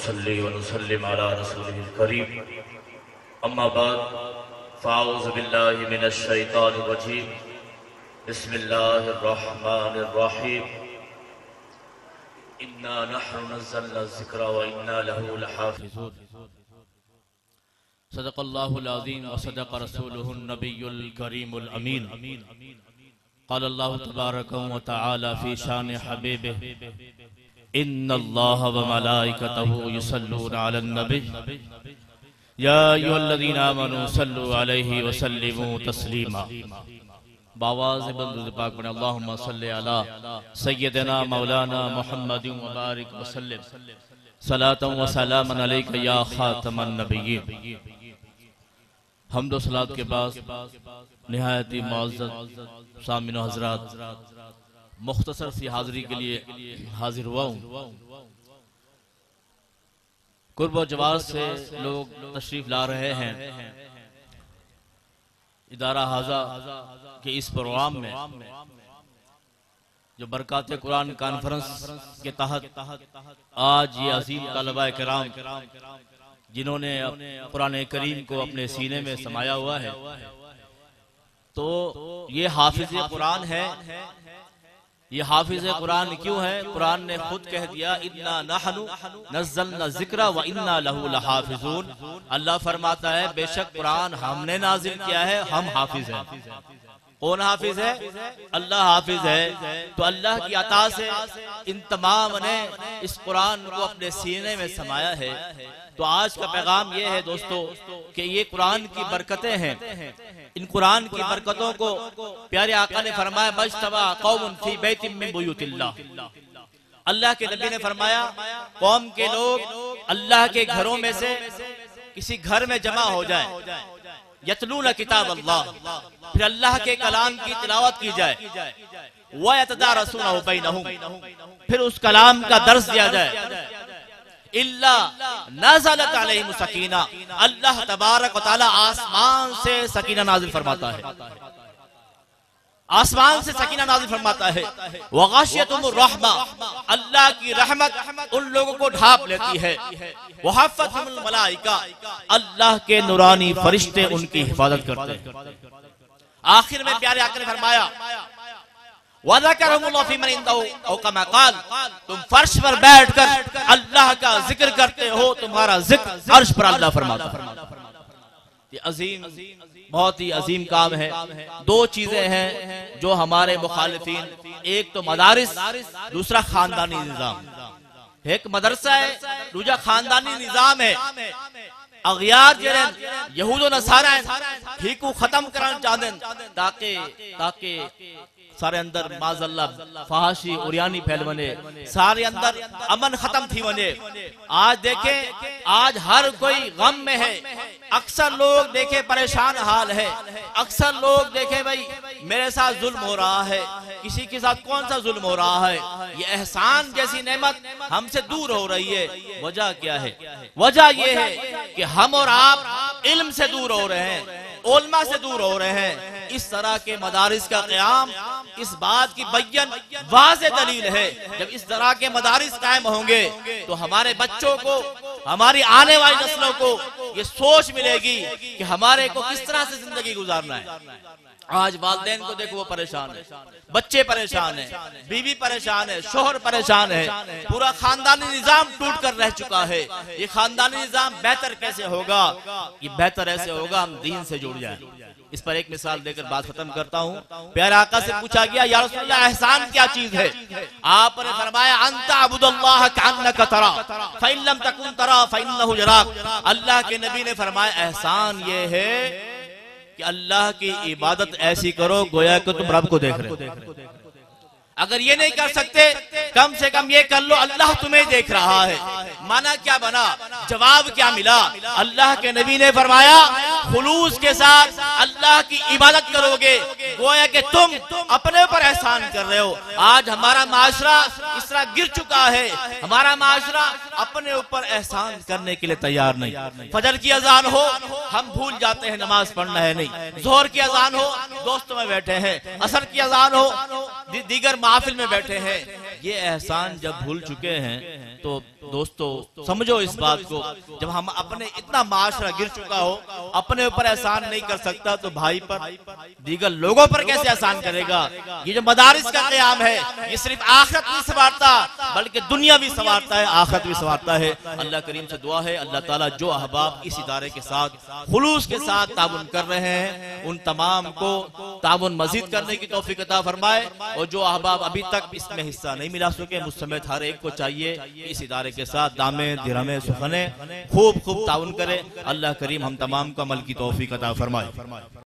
नुसल्ली व नुसल्लिम अला रसूलिल करीम अम्मा बाद फ़ाऊज़ु बिल्लाहि मिनश शैतानिर रजीम बिस्मिल्लाहिर रहमानिर रहीम इन्ना नहनु नज़्ज़लना ज़िक्रा व इन्ना लहू लहाफ़िज़ून सदक़ल्लाहुल अज़ीम व सदक़ रसूलुहुन नबियुल करीमुल अमीन क़ाल अल्लाहु तबारक व तआला फ़ी शान हबीबिही इन्नल्लाहा व मलाइकतहु युसल्लूना अलन नबी या अय्युहल्लज़ीना आमनू सल्लु अलैहि व सल्लिमू तस्लीमा। बावाज़ बंदुद पाक में अल्लाहुम्मा सल्लि अला सय्यिदना मौलाना मुहम्मदिन व बारिक व सल्लिम सलातन व सलामन अलैका या खातमन नबिय्यीन। हम्द व सलात के बाद निहायत ही मुअज़्ज़ज़ सामिन हज़रात, मुख्तसर सी हाज़िरी के लिए हाजिर हुआ हूँ। कुर्ब व जवाज़ से लोग तशरीफ ला रहे हैं। इदारा हाजा के इस प्रोग्राम में जो बरकात कुरान कॉन्फ्रेंस के तहत आज ये अजीम तलबा किराम जिन्होंने कुरान करीम को अपने सीने में समाया हुआ है, तो ये हाफिज कुरान है। ये हाफिज कुरान क्यों है? कुरान ने खुद कह दिया इन्ना नहनु नज़्ज़लना ज़िक्रा व इन्ना लहू लहाफ़िज़ून। अल्लाह फरमाता है बेशक कुरान हमने नाजिल किया है, हम हाफिज हैं। कौन हाफिज है? अल्लाह हाफिज है। तो अल्लाह की अता से इन तमाम ने इस कुरान को अपने सीने में समाया है। तो आज का पैगाम ये है दोस्तों कि ये कुरान की बरकतें हैं। इन कुरान की बरकतों को प्यारे आका ने फरमाया मज्तमा कौमुन फी बैतिन मिन बुयूतिल्लाह। अल्लाह के नबी ने फरमाया कौम के लोग अल्लाह के घरों में से किसी घर में जमा हो जाए, यतलूना किताब अल्लाह, फिर अल्लाह के कलाम की तिलावत की जाए, व यतदारसूनहु बैनहुम, फिर उस कलाम का दर्स दिया जाए, इल्ला नज़लत अलैहिम सकीना, अल्लाह तबारक व तआला आसमान से सकीना नाजिल फरमाता है। आसमान से सकीना नाजिल फरमाता है। व गाशियतुमुर रहमा, अल्लाह की रहमत उन लोगों को ढांप लेती है। व हफ़्फ़तहुमुल मलाइका, अल्लाह के नूरानी फरिश्ते उनकी हिफाजत करते हैं। आखिर में प्यारे आका ने फरमाया तुम फर्श पर बैठकर अल्लाह का जिक्र करते हो, तुम्हारा जिक्र अर्श पर अल्लाह फरमाता है। ये अजीम, बहुत ही अजीम काम है। दो चीजें हैं जो हमारे मुखालिफीन, एक तो मदारिस, दूसरा खानदानी निजाम। एक मदरसा है, दूसरा खानदानी निजाम है। अगियार जरन यहूद नसारा ही को खत्म करना चाहते ताकि सारे अंदर माज़अल्लाह फहाशी उरियानी फैल बने, सारे अंदर अमन खत्म थी बने। आज देखे, आज हर कोई गम में है। अक्सर लोग देखे परेशान हाल है। अक्सर लोग देखे भाई मेरे साथ जुल्म हो रहा है, किसी के साथ कौन सा जुल्म हो रहा है। ये एहसान जैसी नेमत हमसे दूर हो रही है। वजह क्या है? वजह ये है कि हम और आप इल्म से दूर हो रहे हैं, उलमा से दूर हो रहे हैं। इस तरह के मदारिस का क़याम इस बात की बय्यन वाज़े दलील है। जब इस तरह के मदारिस कायम होंगे तो हमारे बच्चों को, हमारी आने वाली नस्लों को ये सोच मिलेगी कि हमारे को किस तरह से जिंदगी गुजारना है। आज वालिदैन को देखो वो परेशान है, बच्चे परेशान है, बीवी परेशान है, शोहर परेशान है, पूरा खानदानी निजाम टूट कर रह चुका है। ये खानदानी निजाम बेहतर कैसे होगा? ये बेहतर ऐसे होगा हम दीन से जुड़ जाएं। इस पर एक मिसाल देकर बात खत्म करता हूँ। प्यारे आका से पूछा गया या रसूलल्लाह एहसान क्या चीज है? आपने फरमाया अंता अबुदुल्लाह कअन्नका तरा फइन लम तकुन तरा फइन्नहु यराक। अल्लाह के नबी ने फरमाया एहसान ये है कि अल्लाह की इबादत ऐसी करो गोया कि तुम रब को देख रहे हो। अगर ये नहीं कर सकते कम से कम ये कर लो अल्लाह तुम्हें देख रहा है। माना क्या बना? जवाब क्या मिला? अल्लाह के नबी ने फरमाया खुलूस के साथ अल्लाह की इबादत करोगे गोया कि तुम अपने ऊपर एहसान कर रहे हो। आज हमारा माशरा इस तरह गिर चुका है, हमारा माशरा अपने ऊपर एहसान करने के लिए तैयार नहीं। फजर की अजान हो हम भूल जाते हैं नमाज पढ़ना है नहीं, जोहर की अजान हो दोस्तों में बैठे हैं, असर की अजान हो दीगर महफिल में बैठे हैं। ये एहसान जब भूल चुके हैं तो दोस्तों समझो इस बात को, जब हम अपने इतना माशरा गिर चुका हो, अपने ऊपर एहसान नहीं कर सकता तो भाई पर, दीगर लोगों पर कैसे एहसान करेगा। ये जो मदारिस का क़याम है ये सिर्फ आखिरत नहीं संवारता बल्कि दुनिया भी संवारता है, आखिरत भी संवारता है। अल्लाह करीम से दुआ है अल्लाह ताला जो अहबाब इस इदारे के साथ खुलूस के साथ ताउन कर रहे हैं उन तमाम को ताउन मजीद करने की तौफीक अता फरमाए, और जो अहबाब अभी तक इसमें हिस्सा नहीं मिला सके मुझ समेत हर एक को चाहिए इस इदारे के साथ दामे दिरहमे सुखने खूब खूब ताउन करे। अल्लाह करीम हम तमाम को अमल की तौफीक अता फरमाए।